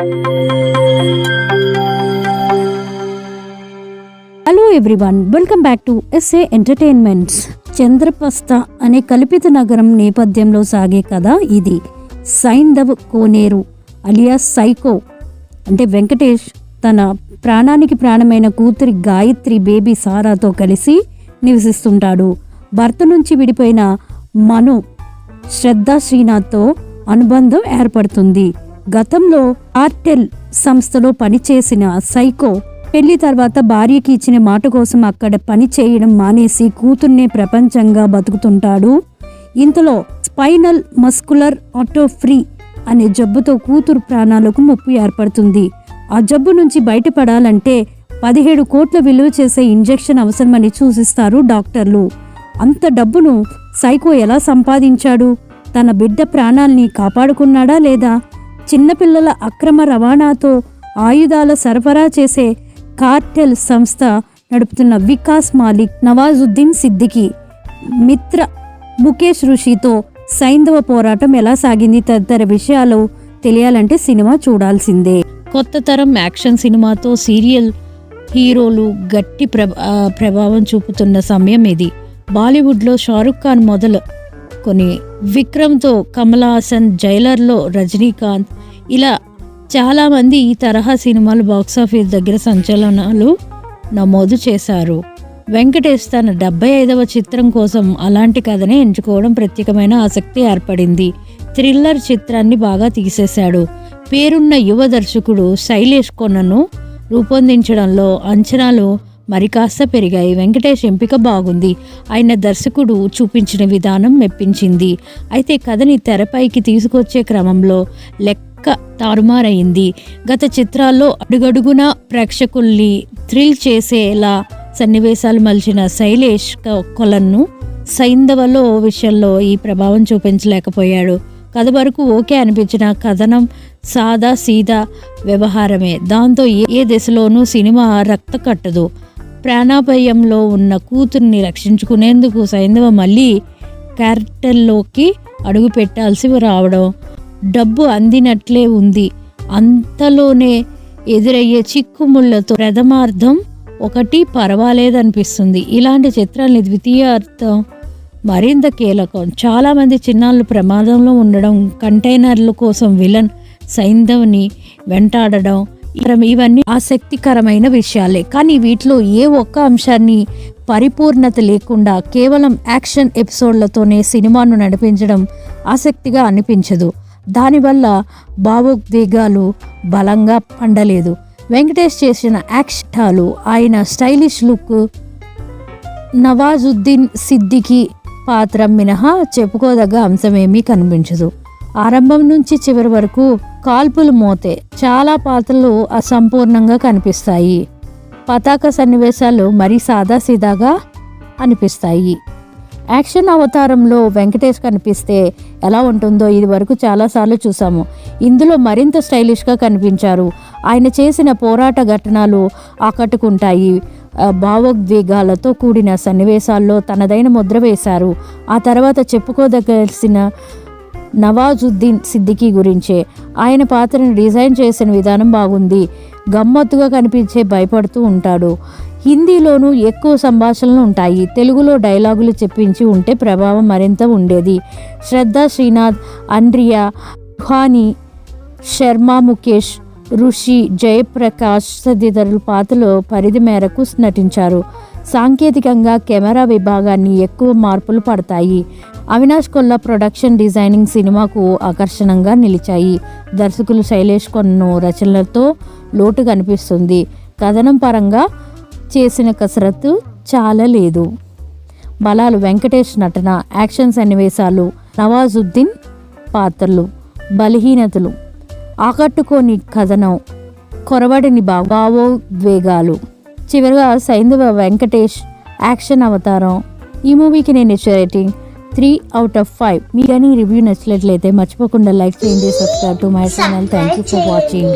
Hello everyone, welcome back to SA entertainments. Chandrapasta అనే కల్పిత నగరం నేపథ్యంలో సాగే కథ ఇది. సైంధవ్ కోనేరు అలియాస్ సైకో అంటే వెంకటేష్ తన ప్రాణానికి ప్రాణమైన కూతురి గాయత్రి బేబీ సారాతో కలిసి నివసిస్తుంటాడు. భర్త నుంచి విడిపోయిన మను శ్రద్ధ శ్రీనాథ్తో అనుబంధం ఏర్పడుతుంది. గతంలో ఆర్టెల్ సంస్థలో పనిచేసిన సైకో పెళ్లి తర్వాత భార్యకి ఇచ్చిన మాట కోసం అక్కడ పని చేయడం మానేసి కూతుర్నే ప్రపంచంగా బతుకుతుంటాడు. ఇంతలో స్పైనల్ మస్కులర్ ఆటోఫ్రీ అనే జబ్బుతో కూతురు ప్రాణాలకు ముప్పు ఏర్పడుతుంది. ఆ జబ్బు నుంచి బయటపడాలంటే 17 కోట్ల విలువ చేసే ఇంజెక్షన్ అవసరమని సూచిస్తారు డాక్టర్లు. అంత డబ్బును సైకో ఎలా సంపాదించాడు? తన బిడ్డ ప్రాణాల్ని కాపాడుకున్నాడా లేదా? చిన్నపిల్లల అక్రమ రవాణాతో ఆయుధాల సరఫరా చేసే కార్టెల్ సంస్థ నడుపుతున్న వికాస్ మాలిక్, నవాజుద్దీన్ సిద్దికి మిత్ర ముఖేష్ ఋషితో సైంధవ పోరాటం ఎలా సాగింది తదితర విషయాలు తెలియాలంటే సినిమా చూడాల్సిందే. కొత్త తరం యాక్షన్ సినిమాతో సీరియల్ హీరోలు గట్టి ప్రభావం చూపుతున్న సమయం ఇది. బాలీవుడ్లో షారుఖ్ ఖాన్ మొదలు కొని విక్రమ్తో కమల్ హాసన్, జైలర్లో రజనీకాంత్, ఇలా చాలామంది ఈ తరహా సినిమాలు బాక్సాఫీస్ దగ్గర సంచలనాలు నమోదు చేశారు. వెంకటేష్ తన 75వ చిత్రం కోసం అలాంటి కథనే ఎంచుకోవడం ప్రత్యేకమైన ఆసక్తి ఏర్పడింది. థ్రిల్లర్ చిత్రాన్ని బాగా తీసేశాడు. పేరున్న యువ దర్శకుడు శైలేష్ కొనను రూపొందించడంలో అంచనాలు మరి కాస్త పెరిగాయి. వెంకటేష్ ఎంపిక బాగుంది. ఆయన దర్శకుడు చూపించిన విధానం మెప్పించింది. అయితే కథని తెరపైకి తీసుకొచ్చే క్రమంలో లెక్క తారుమారైంది. గత చిత్రాల్లో అడుగడుగునా ప్రేక్షకుల్ని థ్రిల్ చేసేలా సన్నివేశాలు మలిచిన శైలేష్ కొలను సైంధవలో విషయంలో ఈ ప్రభావం చూపించలేకపోయాడు. కథ వరకు ఓకే అనిపించిన కథనం సాదా సీదా వ్యవహారమే. దాంతో ఏ దశలోనూ సినిమా రక్త కట్టదు. ప్రాణాపాయంలో ఉన్న కూతుర్ని రక్షించుకునేందుకు సైంధవ మళ్ళీ క్యారెక్టర్లోకి అడుగు పెట్టాల్సి రావడం, డబ్బు అందినట్లే ఉంది. అంతలోనే ఎదురయ్యే చిక్కుముళ్లతో ప్రథమార్థం ఒకటి పర్వాలేదనిపిస్తుంది. ఇలాంటి చిత్రాలని ద్వితీయార్థం మరింత కీలకం. చాలామంది చిన్నాళ్ళు ప్రమాదంలో ఉండడం, కంటైనర్ల కోసం విలన్ సైంధవ్ని వెంటాడడం, ఇవన్నీ ఆసక్తికరమైన విషయాలే. కానీ వీటిలో ఏ ఒక్క అంశాన్ని పరిపూర్ణత లేకుండా కేవలం యాక్షన్ ఎపిసోడ్లతోనే సినిమాను నడిపించడం ఆసక్తిగా అనిపించదు. దానివల్ల భావోద్వేగాలు బలంగా పండలేదు. వెంకటేష్ చేసిన యాక్షన్లు, ఆయన స్టైలిష్ లుక్, నవాజుద్దీన్ సిద్దికి పాత్ర మినహా చెప్పుకోదగ్గ అంశమేమీ కనిపించదు. ఆరంభం నుంచి చివరి వరకు కాల్పులు మోతే. చాలా పాత్రలు అసంపూర్ణంగా కనిపిస్తాయి. పతాక సన్నివేశాలు మరీ సాదాసీదాగా అనిపిస్తాయి. యాక్షన్ అవతారంలో వెంకటేష్ కనిపిస్తే ఎలా ఉంటుందో ఇది వరకు చాలాసార్లు చూసాము. ఇందులో మరింత స్టైలిష్గా కనిపించారు. ఆయన చేసిన పోరాట ఘటనలు ఆకట్టుకుంటాయి. భావోద్వేగాలతో కూడిన సన్నివేశాల్లో తనదైన ముద్ర వేశారు. ఆ తర్వాత చెప్పుకోదగలిసిన నవాజుద్దీన్ సిద్దికి గురించే. ఆయన పాత్రను డిజైన్ చేసిన విధానం బాగుంది. గమ్మత్తుగా కనిపించే భయపడుతూ ఉంటాడు. హిందీలోనూ ఎక్కువ సంభాషణలు ఉంటాయి. తెలుగులో డైలాగులు చెప్పించి ఉంటే ప్రభావం మరింత ఉండేది. శ్రద్ధ శ్రీనాథ్, అండ్రియా, రుహానీ, శర్మ ముఖేష్, ఋషి, జయప్రకాష్ తదితరుల పాత్రలు పరిధి మేరకు నటించారు. సాంకేతికంగా కెమెరా విభాగాన్ని ఎక్కువ మార్పులు పడతాయి. అవినాష్ కొల్లా ప్రొడక్షన్ డిజైనింగ్ సినిమాకు ఆకర్షణంగా నిలిచాయి. దర్శకులు శైలేష్ కొన్ను రచనలతో లోటు కనిపిస్తుంది. కథనం పరంగా చేసిన కసరత్తు చాలా లేదు. బలాలు: వెంకటేష్ నటన, యాక్షన్ సన్నివేశాలు, నవాజుద్దీన్ పాత్రలు. బలహీనతలు: ఆకట్టుకోని కథనం, కొరవడిని భావోద్వేగాలు. చివరిగా సైంధవ వెంకటేష్ యాక్షన్ అవతారం. ఈ మూవీకి నేను ఇచ్చే రేటింగ్ 3/5. మీకు కానీ రివ్యూ నచ్చినట్లయితే మర్చిపోకుండా లైక్ చేయండి, subscribe to my channel. Thank you for watching.